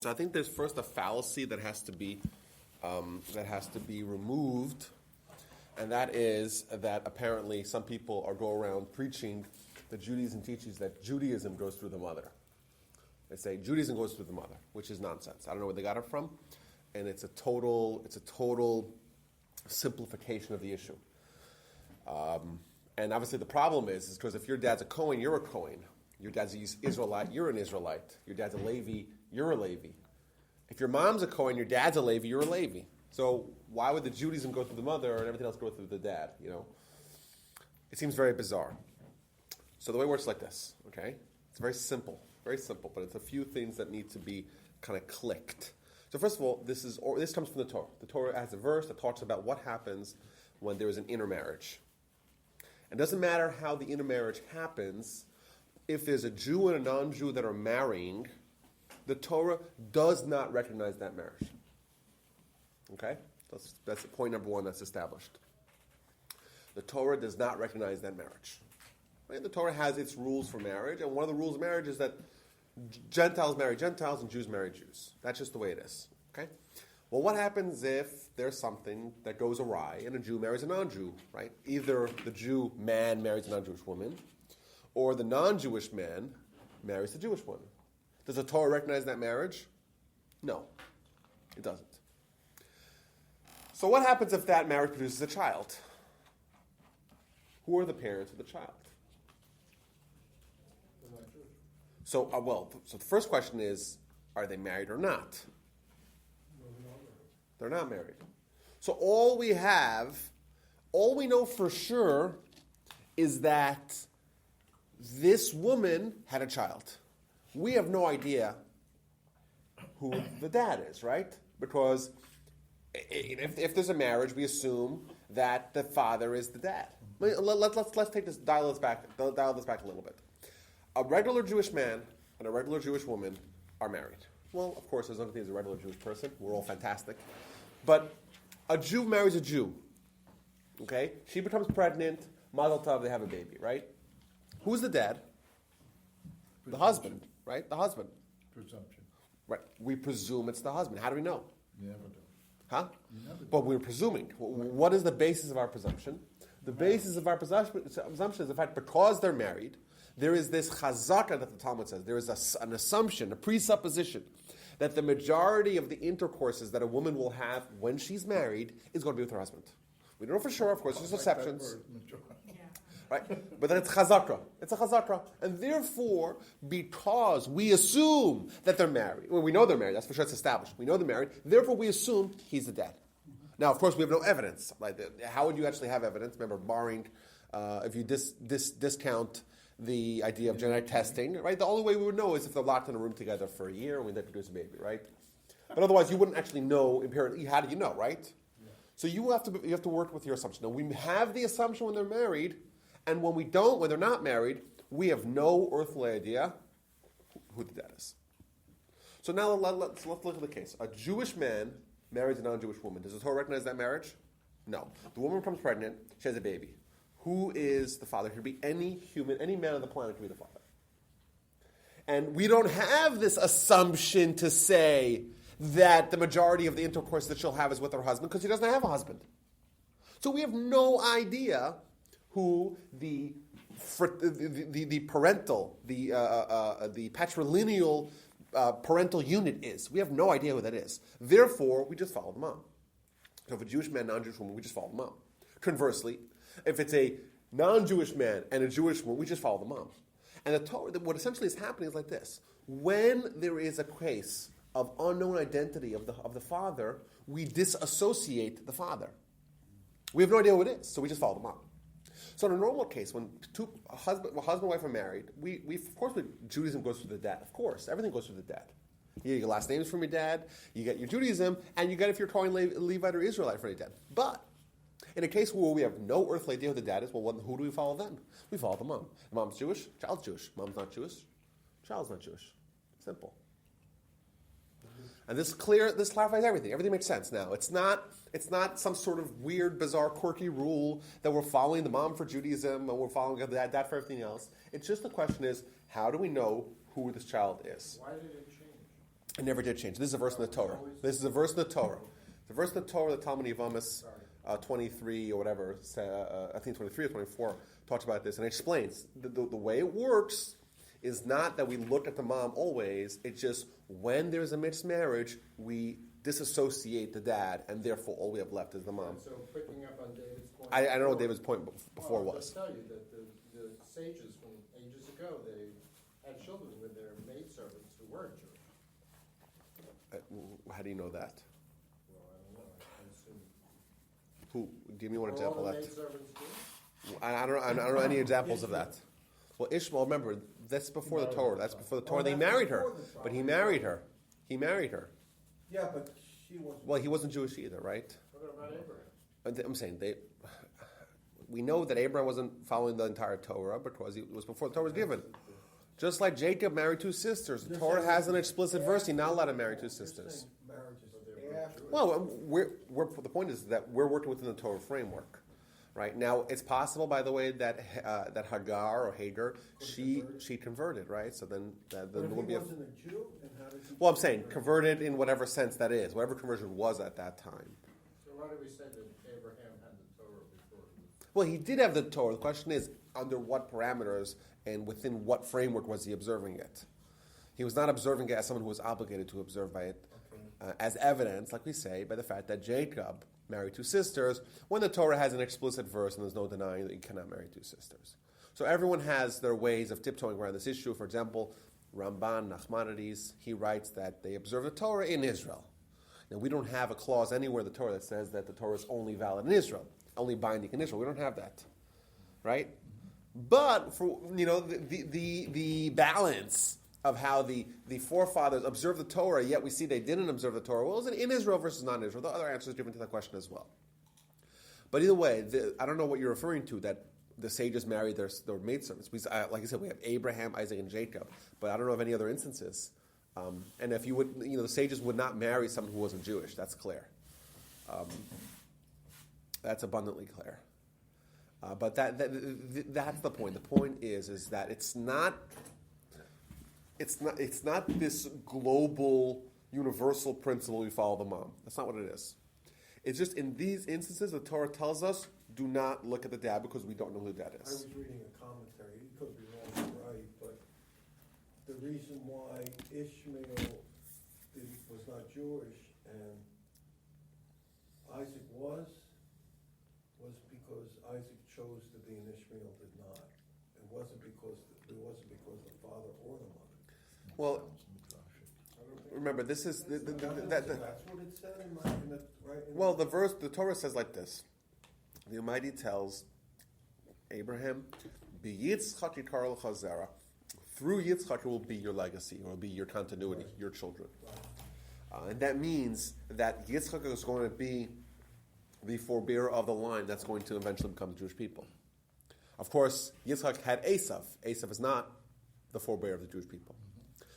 So I think there's first a fallacy that has to be removed, and that is that apparently some people go around preaching that Judaism teaches that Judaism goes through the mother. They say Judaism goes through the mother, which is nonsense. I don't know where they got it from, and it's a total simplification of the issue. And obviously the problem is because if your dad's a Kohen, you're a Kohen. Your dad's an Israelite, you're an Israelite. Your dad's a Levi, you're a Levi. If your mom's a Kohen, your dad's a Levi, you're a Levi. So why would the Judaism go through the mother and everything else go through the dad? You know, it seems very bizarre. So the way it works is like this. Okay, it's very simple, but it's a few things that need to be kind of clicked. So first of all, this comes from the Torah. The Torah has a verse that talks about what happens when there is an intermarriage. It doesn't matter how the intermarriage happens. If there's a Jew and a non-Jew that are marrying, the Torah does not recognize that marriage. Okay? That's point number one that's established. The Torah does not recognize that marriage. Right? The Torah has its rules for marriage, and one of the rules of marriage is that Gentiles marry Gentiles and Jews marry Jews. That's just the way it is. Okay? Well, what happens if there's something that goes awry and a Jew marries a non-Jew, right? Either the Jew man marries a non-Jewish woman, or the non-Jewish man marries the Jewish woman. Does the Torah recognize that marriage? No, it doesn't. So what happens if that marriage produces a child? Who are the parents of the child? So, so the first question is, are they married or not? They're not married. So all we know for sure is that this woman had a child. We have no idea who the dad is, right? Because if there's a marriage, we assume that the father is the dad. Let's take this, dial this back a little bit. A regular Jewish man and a regular Jewish woman are married. Well, of course, there's no thing as a regular Jewish person. We're all fantastic. But a Jew marries a Jew. Okay? She becomes pregnant. Mazel tov, they have a baby, right? Who's the dad? The husband, right? The husband. Presumption. Right. We presume it's the husband. How do we know? You never do. Huh? You never do. But we're presuming. What is the basis of our presumption? The basis of our presumption is the fact because they're married, there is this chazaka that the Talmud says. There is an assumption, a presupposition, that the majority of the intercourses that a woman will have when she's married is going to be with her husband. We don't know for sure, of course, there's exceptions. Right? But then it's chazaka. It's a chazaka. And therefore, because we assume that they're married, well, we know they're married, that's for sure it's established. We know they're married, therefore we assume he's the dad. Now, of course, we have no evidence. Like, how would you actually have evidence? Remember, barring, if you discount the idea of genetic testing, right? The only way we would know is if they're locked in a room together for a year and they produce a baby, right? But otherwise, you wouldn't actually know empirically. How do you know, right? Yeah. So you have to work with your assumption. Now, we have the assumption when they're married, and when they're not married, we have no earthly idea who the dad is. So now let's look at the case. A Jewish man marries a non-Jewish woman. Does the Torah recognize that marriage? No. The woman becomes pregnant. She has a baby. Who is the father? It could be any human, any man on the planet could be the father. And we don't have this assumption to say that the majority of the intercourse that she'll have is with her husband because she doesn't have a husband. So we have no idea who the parental, the patrilineal parental unit is. We have no idea who that is. Therefore, we just follow the mom. So if a Jewish man, non-Jewish woman, we just follow the mom. Conversely, if it's a non-Jewish man and a Jewish woman, we just follow the mom. And the Torah, what essentially is happening is like this. When there is a case of unknown identity of the father, we disassociate the father. We have no idea who it is, so we just follow the mom. So in a normal case, when a husband and wife are married, we of course, Judaism goes through the dad. Of course, everything goes through the dad. You get your last names from your dad, you get your Judaism, and you get if you're calling Levite or Israelite from your dad. But in a case where we have no earthly idea who the dad is, well, who do we follow then? We follow the mom. The mom's Jewish, child's Jewish. Mom's not Jewish, child's not Jewish. Simple. And this clarifies everything. Everything makes sense now. It's not some sort of weird, bizarre, quirky rule that we're following the mom for Judaism and we're following the dad for everything else. It's just the question is, how do we know who this child is? Why did it change? It never did change. This is a verse in the Torah. This is a verse in the Torah. The verse in the Torah, the Talmud Yevamis 23 or whatever, I think 23 or 24, talks about this and explains the way it works is not that we look at the mom always. It's just when there's a mixed marriage, we disassociate the dad, and therefore all we have left is the mom. So picking up on David's point, I don't know what David's point before was. I'll tell you that the sages from ages ago, they had children with their maidservants who weren't Jewish. How do you know that? Well, I don't know. I assume. Who? Give me one example All of the that. maidservants do? I don't know any examples of that. Well, Ishmael, remember, that's before the Torah. That's before the Torah. They married her, but he married her. He married her. Yeah, but she wasn't. Well, he wasn't Jewish either, right? What about Abraham? I'm saying we know that Abraham wasn't following the entire Torah because it was before the Torah was given. Just like Jacob married two sisters. The Torah has an explicit verse, you're not allowed to marry two sisters. Well, the point is that we're working within the Torah framework. Right? Now, it's possible, by the way, that Hagar or Hagar, she converted, right? So then there would be wasn't a Jew, and how did he well, I'm saying converted in whatever sense that is, whatever conversion was at that time. So why do we say that Abraham had the Torah before? Well, he did have the Torah. The question is, under what parameters and within what framework was he observing it? He was not observing it as someone who was obligated to observe by it, as evidence, like we say, by the fact that Jacob married two sisters, when the Torah has an explicit verse and there's no denying that you cannot marry two sisters. So everyone has their ways of tiptoeing around this issue. For example, Ramban, Nachmanides, he writes that they observe the Torah in Israel. Now, we don't have a clause anywhere in the Torah that says that the Torah is only valid in Israel, only binding in Israel. We don't have that, right? But for the balance of how the forefathers observed the Torah, yet we see they didn't observe the Torah. Well, is it in Israel versus non-Israel? The other answer is given to that question as well. But either way, I don't know what you're referring to, that the sages married their maidservants. Like I said, we have Abraham, Isaac, and Jacob, but I don't know of any other instances. And if you would, the sages would not marry someone who wasn't Jewish. That's clear. That's abundantly clear. But that's the point. The point is that it's not this global, universal principle we follow the mom. That's not what it is. It's just in these instances, the Torah tells us, do not look at the dad because we don't know who the dad is. I was reading a commentary. You could be wrong or right, but the reason why Ishmael was not Jewish and Isaac was because Isaac chose to be and Ishmael did not. It wasn't because the father or the mother. Well, remember, this is that's what it said well, the verse, the Torah says like this. The Almighty tells Abraham, "B'Yitzchak yikar lecha zera." Through Yitzchak, it will be your legacy, or will be your continuity, your children. And that means that Yitzchak is going to be the forebearer of the line that's going to eventually become the Jewish people. Of course, Yitzchak had Esav. Esav is not the forebearer of the Jewish people.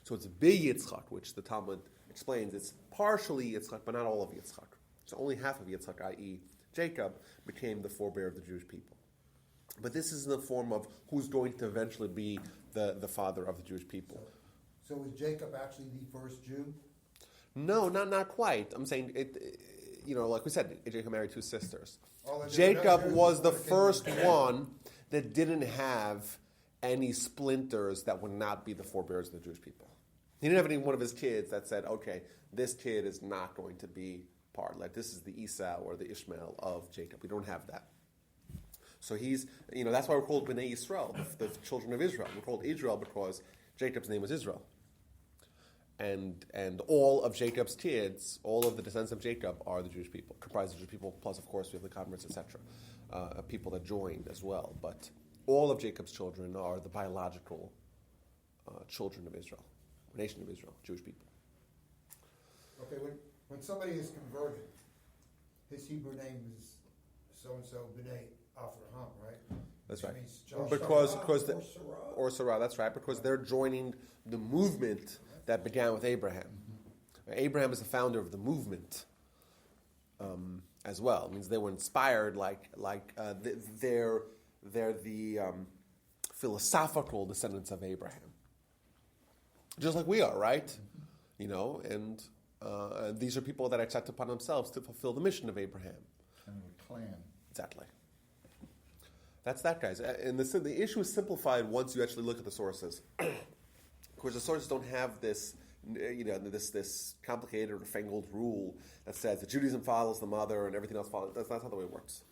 So it's Yitzchak, which the Talmud explains. It's partially Yitzchak, but not all of Yitzchak. So only half of Yitzchak, i.e. Jacob, became the forebearer of the Jewish people. But this is in the form of who's going to eventually be the father of the Jewish people. So was Jacob actually the first Jew? No, not quite. I'm saying, like we said, Jacob married two sisters. Oh, Jacob was the first one that didn't have any splinters that would not be the forebearers of the Jewish people. He didn't have any one of his kids that said, okay, this kid is not going to be part. Like, this is the Esau or the Ishmael of Jacob. We don't have that. So he's, that's why we're called Bnei Yisrael, the children of Israel. We're called Israel because Jacob's name was Israel. And all of Jacob's kids, all of the descendants of Jacob are the Jewish people, comprised of Jewish people, plus, of course, we have the converts, etc., people that joined as well. But all of Jacob's children are the biological children of Israel, nation of Israel, Jewish people. Okay, when somebody is converted, his Hebrew name is so-and-so B'nai Avraham, right? That's Which right. means Joshua. Because or Sarah, that's right, because they're joining the movement that began with Abraham. Abraham is the founder of the movement as well. It means they were inspired, they're the philosophical descendants of Abraham. Just like we are, right? and these are people that accept upon themselves to fulfill the mission of Abraham. Kind of a clan. Exactly. That's that, guys. And the issue is simplified once you actually look at the sources. Of course, the sources don't have this, this complicated or fangled rule that says that Judaism follows the mother and everything else follows. That's not the way it works.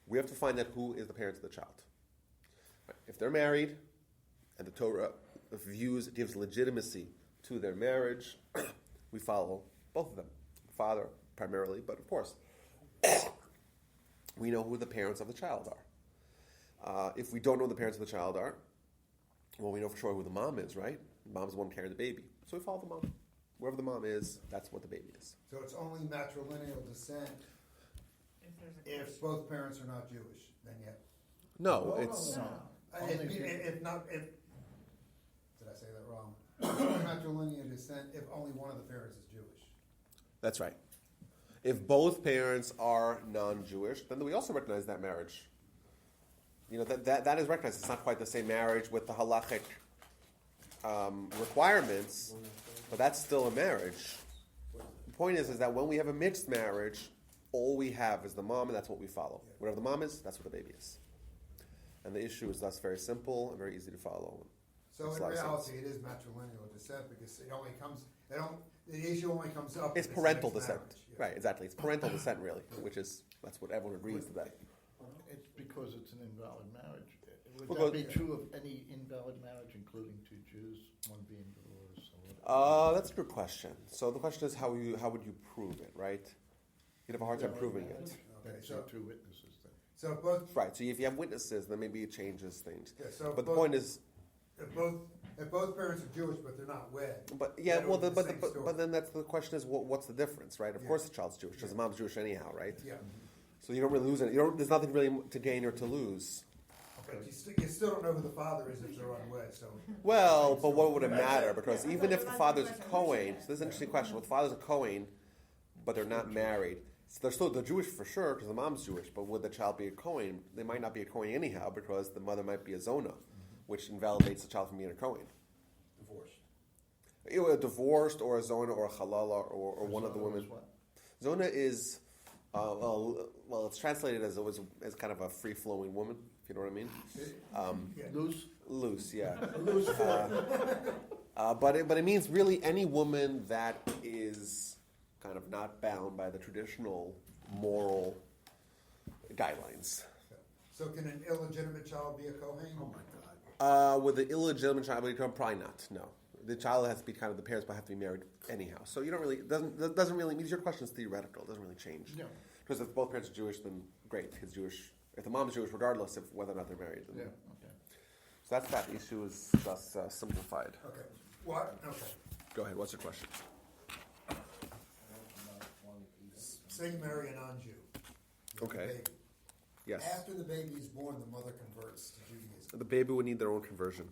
We have to find out who is the parents of the child. Right. If they're married, and the Torah gives legitimacy to their marriage, we follow both of them. Father primarily, but of course, we know who the parents of the child are. If we don't know who the parents of the child are, well, we know for sure who the mom is, right? The mom's the one carrying the baby. So we follow the mom. Whoever the mom is, that's what the baby is. So it's only matrilineal descent if both parents are not Jewish, then yet. No, it's... No. If not, did I say that wrong? It's only matrilineal descent if only one of the parents is Jewish. That's right. If both parents are non-Jewish, then we also recognize that marriage. That is recognized. It's not quite the same marriage with the halachic requirements, but that's still a marriage. The point is that when we have a mixed marriage, all we have is the mom, and that's what we follow. Whatever the mom is, that's what the baby is. And the issue is thus very simple and very easy to follow. So in reality, it is matrilineal descent because it only comes. The issue only comes up. It's if parental a mixed descent, marriage. Yeah. right? Exactly. It's parental descent, really, that's what everyone agrees today. It's because it's an invalid marriage. Would Well, that be true of any invalid marriage, including two Jews, one being divorced? That's a good question. So the question is, how would you prove it, right? You'd have a hard time proving it. Okay, So two witnesses then. So both. Right. So if you have witnesses, then maybe it changes things. Yeah, so But the point is, if both parents are Jewish but they're not wed. but yeah, then it well, would be the same but story. then that's the question is, what's the difference, right? Of Yeah. course, the child's Jewish because the mom's Jewish anyhow, right? Yeah. So you don't really lose it. There's nothing really to gain or to lose. But you still don't know who the father is if they're unwed. So. Well, but what would it matter? Because even if the father's a Kohen, so this is an interesting question. Well, the father's a Kohen, but they're not married. So they're Jewish for sure because the mom's Jewish. But would the child be a Kohen? They might not be a Kohen anyhow because the mother might be a Zona, which invalidates the child from being a Kohen. A divorced or a Zona or a Halala or one of the women. Zona is, it's translated as kind of a free-flowing woman, if you know what I mean. Loose, yeah. But it means really any woman that is kind of not bound by the traditional moral guidelines. So can an illegitimate child be a Kohen? Oh my God. With the illegitimate child, probably not. No, the child has to be the parents have to be married anyhow. So you don't really doesn't really mean your question is theoretical. It doesn't really change. No. Because if both parents are Jewish, then great. Kid's Jewish. If the mom's Jewish, regardless of whether or not they're married. Then, Yeah. Okay. So that's that issue is thus simplified. Okay. What? Okay. Go ahead. What's your question? Say you marry a non-Jew. You have a Okay. baby. Yes. After the baby is born, the mother converts to Judaism. The baby would need their own conversion.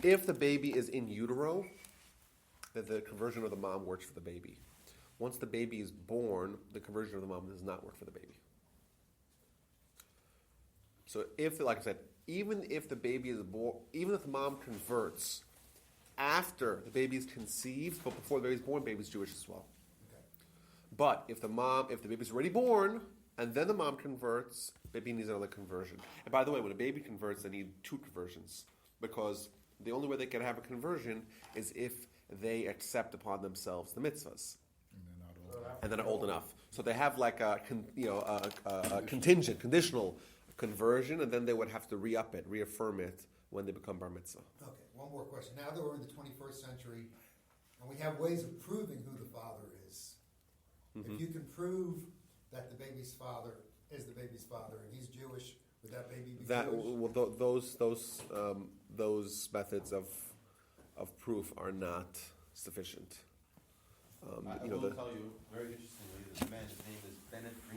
If the baby is in utero, then the conversion of the mom works for the baby. Once the baby is born, the conversion of the mom does not work for the baby. So like I said, even if the baby is born, even if the mom converts after the baby is conceived, but before the baby is born, the baby is Jewish as well. Okay. But if the baby is already born, and then the mom converts, baby needs another conversion. And by the way, when a baby converts, they need two conversions. Because the only way they can have a conversion is if they accept upon themselves the mitzvahs. And they're not old enough. So they have like a contingent, conditional conversion, and then they would have to re-up it, reaffirm it when they become bar mitzvah. Okay, one more question. Now that we're in the 21st century, and we have ways of proving who the father is, if you can prove that the baby's father is the baby's father and he's Jewish, would that baby be Jewish? Those methods of proof are not sufficient. I will tell you, very interestingly, this man, his name is Bennett Green.